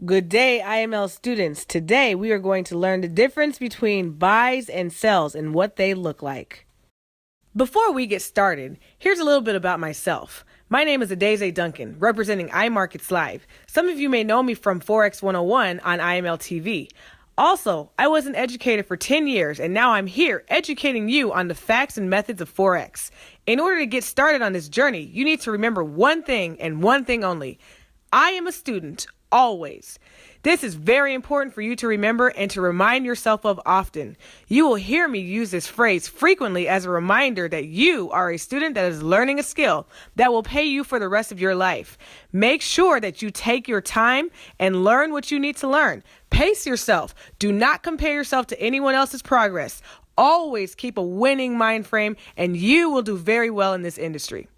Good day, IML students. Today we are going to learn the difference between buys and sells and what they look like. Before we get started, here's a little bit about myself. My name is Adeze Duncan, representing iMarkets Live. Some of you may know me from Forex 101 on IML TV. Also, I was an educator for 10 years, and now I'm here educating you on the facts and methods of Forex. In order to get started on this journey, you need to remember one thing and one thing only. I am a student. Always. This is very important for you to remember and to remind yourself of often. You will hear me use this phrase frequently as a reminder that you are a student that is learning a skill that will pay you for the rest of your life. Make sure that you take your time and learn what you need to learn. Pace yourself. Do not compare yourself to anyone else's progress. Always keep a winning mind frame and you will do very well in this industry.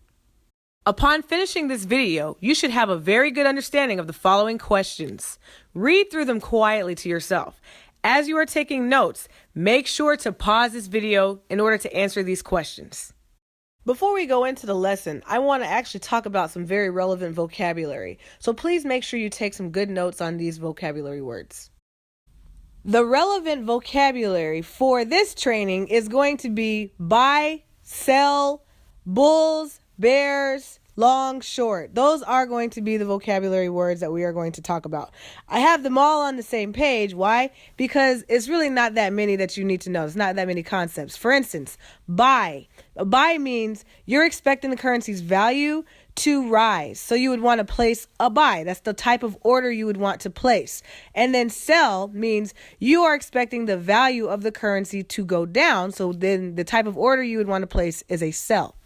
Upon finishing this video, you should have a very good understanding of the following questions. Read through them quietly to yourself. As you are taking notes, make sure to pause this video in order to answer these questions. Before we go into the lesson, I want to actually talk about some very relevant vocabulary. So please make sure you take some good notes on these vocabulary words. The relevant vocabulary for this training is going to be buy, sell, bulls, bears, long, short. Those are going to be the vocabulary words that we are going to talk about. I have them all on the same page. Why? Because it's really not that many that you need to know. It's not that many concepts. For instance, buy. A buy means you're expecting the currency's value to rise. So you would want to place a buy. That's the type of order you would want to place. And then sell means you are expecting the value of the currency to go down. So then the type of order you would want to place is a sell.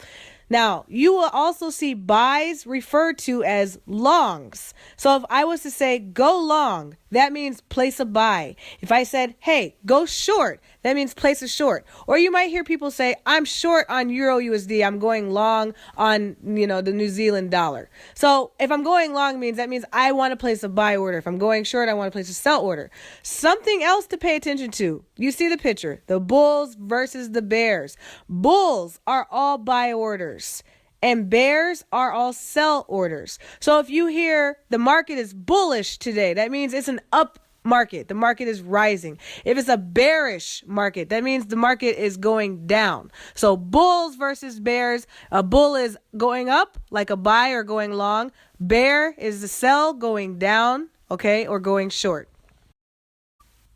Now, you will also see buys referred to as longs. So if I was to say go long, that means place a buy. If I said, hey, go short, that means place a short. Or you might hear people say, I'm short on Euro USD. I'm going long on, the New Zealand dollar. So if I'm going long that means I want to place a buy order. If I'm going short, I want to place a sell order. Something else to pay attention to. You see the picture, the bulls versus the bears. Bulls are all buy orders. And bears are all sell orders. So if you hear the market is bullish today, that means it's an up market. The market is rising. If it's a bearish market, that means the market is going down. So bulls versus bears. A bull is going up like a buy or going long. Bear is the sell going down, or going short.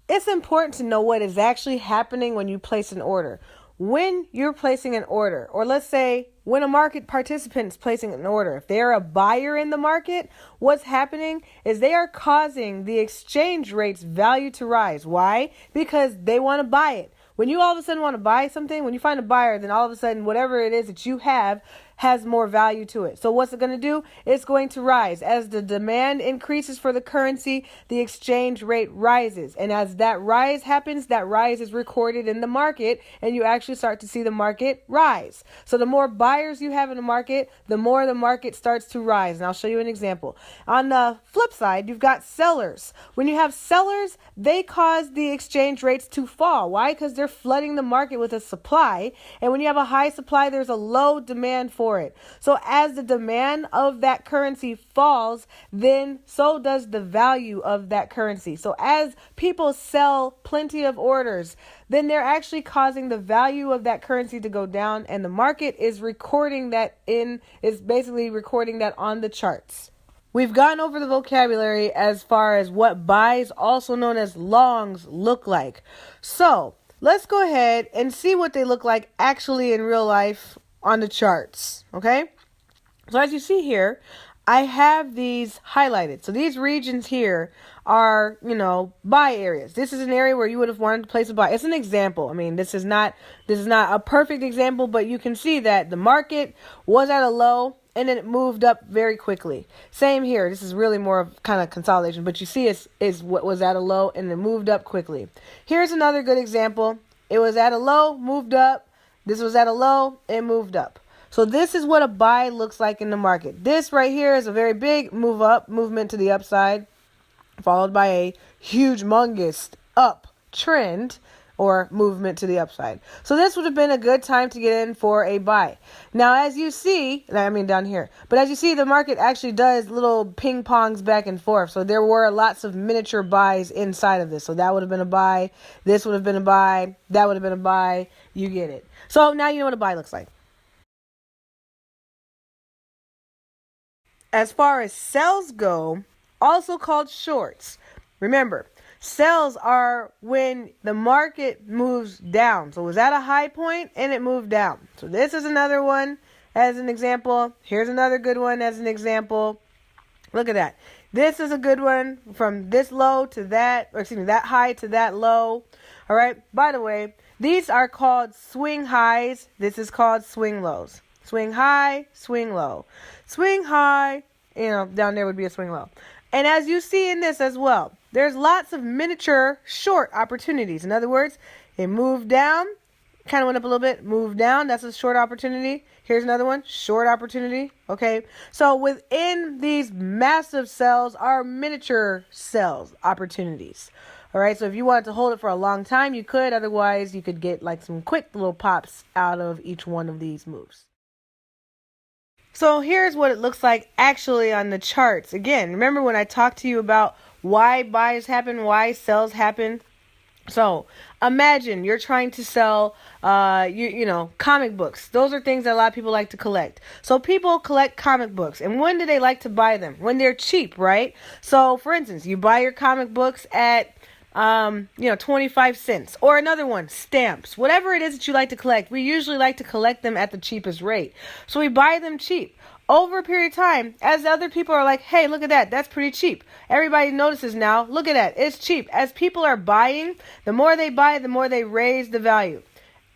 It's important to know what is actually happening when you place an order. When you're placing an order, or let's say when a market participant is placing an order, if they're a buyer in the market, what's happening is they are causing the exchange rate's value to rise. Why? Because they want to buy it. When you all of a sudden want to buy something, when you find a buyer, then all of a sudden whatever it is that you have has more value to it. So what's it going to do? It's going to rise. As the demand increases for the currency, the exchange rate rises. And as that rise happens, that rise is recorded in the market and you actually start to see the market rise. So the more buyers you have in the market, the more the market starts to rise. And I'll show you an example. On the flip side, you've got sellers. When you have sellers, they cause the exchange rates to fall. Why? Because they're flooding the market with a supply. And when you have a high supply, there's a low demand for it. So as the demand of that currency falls, then so does the value of that currency. So as people sell plenty of orders, then they're actually causing the value of that currency to go down, and the market is recording that basically recording that on the charts. We've gone over the vocabulary as far as what buys, also known as longs, look like. So let's go ahead and see what they look like actually in real life on the charts, okay? So as you see here, I have these highlighted. So these regions here are, buy areas. This is an area where you would have wanted to place a buy. It's an example. I mean, this is not a perfect example, but you can see that the market was at a low and then it moved up very quickly. Same here. This is really more of kind of consolidation, but you see is what was at a low and it moved up quickly. Here's another good example. It was at a low, moved up. This was at a low, it moved up. So this is what a buy looks like in the market. This right here is a very big movement to the upside, followed by a huge, humongous up trend. or movement to the upside. So this would have been a good time to get in for a buy. Now, as you see, I mean down here, but as you see, the market actually does little ping pongs back and forth. So there were lots of miniature buys inside of this. So that would have been a buy. This would have been a buy. That would have been a buy. You get it. So now you know what a buy looks like. As far as sells go, also called shorts. Remember, sells are when the market moves down. So it was at a high point and it moved down. So this is another one as an example. Here's another good one as an example. Look at that. This is a good one from this low to that, or excuse me, that high to that low. All right. By the way, these are called swing highs. This is called swing lows. Swing high, swing low. Swing high, down there would be a swing low. And as you see in this as well, there's lots of miniature short opportunities. In other words, it moved down, kind of went up a little bit, moved down. That's a short opportunity. Here's another one, short opportunity. Okay. So within these massive sells are miniature sells opportunities. All right. So if you wanted to hold it for a long time, you could. Otherwise, you could get like some quick little pops out of each one of these moves. So here's what it looks like actually on the charts. Again, remember when I talked to you about why buys happen, why sells happen? So imagine you're trying to sell, comic books. Those are things that a lot of people like to collect. So people collect comic books. And when do they like to buy them? When they're cheap, right? So for instance, you buy your comic books at 25 cents. Or another one, stamps. Whatever it is that you like to collect, we usually like to collect them at the cheapest rate. So we buy them cheap. Over a period of time, as other people are like, hey, look at that. That's pretty cheap. Everybody notices now, look at that. It's cheap. As people are buying, the more they buy, the more they raise the value.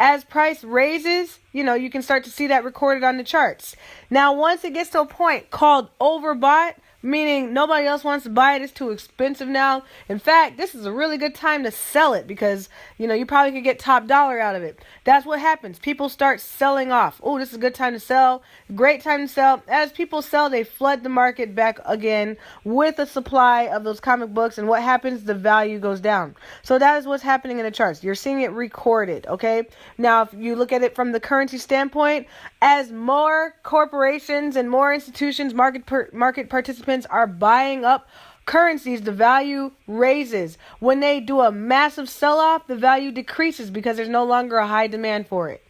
As price raises, you can start to see that recorded on the charts. Now, once it gets to a point called overbought, meaning nobody else wants to buy it, it's too expensive now. In fact, this is a really good time to sell it because, you probably could get top dollar out of it. That's what happens. People start selling off. Oh, this is a good time to sell. Great time to sell. As people sell, they flood the market back again with a supply of those comic books. And what happens? The value goes down. So that is what's happening in the charts. You're seeing it recorded, okay? Now, if you look at it from the currency standpoint, as more corporations and more institutions, market participants are buying up currencies, the value raises. When they do a massive sell-off, the value decreases because there's no longer a high demand for it.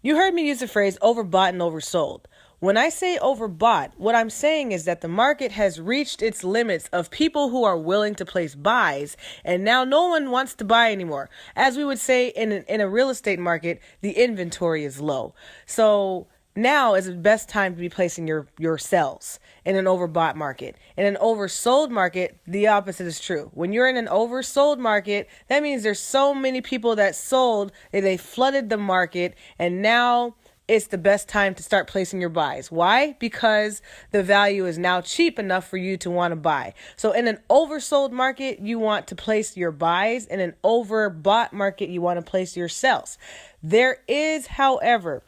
You heard me use the phrase overbought and oversold. When I say overbought, what I'm saying is that the market has reached its limits of people who are willing to place buys, and now no one wants to buy anymore. As we would say in a real estate market, the inventory is low. So now is the best time to be placing your sells in an overbought market. In an oversold market, the opposite is true. When you're in an oversold market, that means there's so many people that sold, they flooded the market, and now it's the best time to start placing your buys. Why? Because the value is now cheap enough for you to want to buy. So in an oversold market, you want to place your buys. In an overbought market, you want to place your sells. There is, however,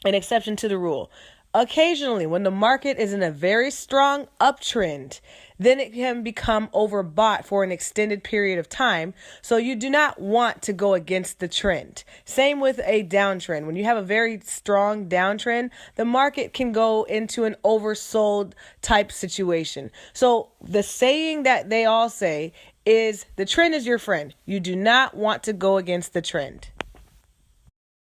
an exception to the rule. Occasionally, when the market is in a very strong uptrend, then it can become overbought for an extended period of time. So you do not want to go against the trend. Same with a downtrend. When you have a very strong downtrend, the market can go into an oversold type situation. So the saying that they all say is the trend is your friend. You do not want to go against the trend.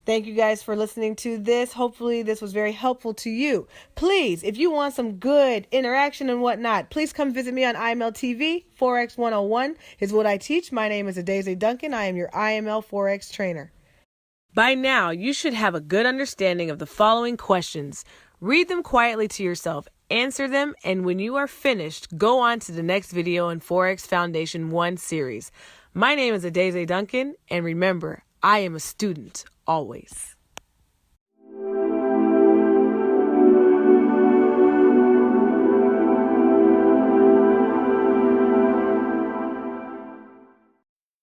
Thank you guys for listening to this. Hopefully this was very helpful to you. Please, if you want some good interaction and whatnot, please come visit me on IML TV. Forex 101 is what I teach. My name is Adeze Duncan. I am your IML Forex trainer. By now, you should have a good understanding of the following questions. Read them quietly to yourself, answer them, and when you are finished, go on to the next video in Forex Foundation 1 series. My name is Adeze Duncan, and remember, I am a student always.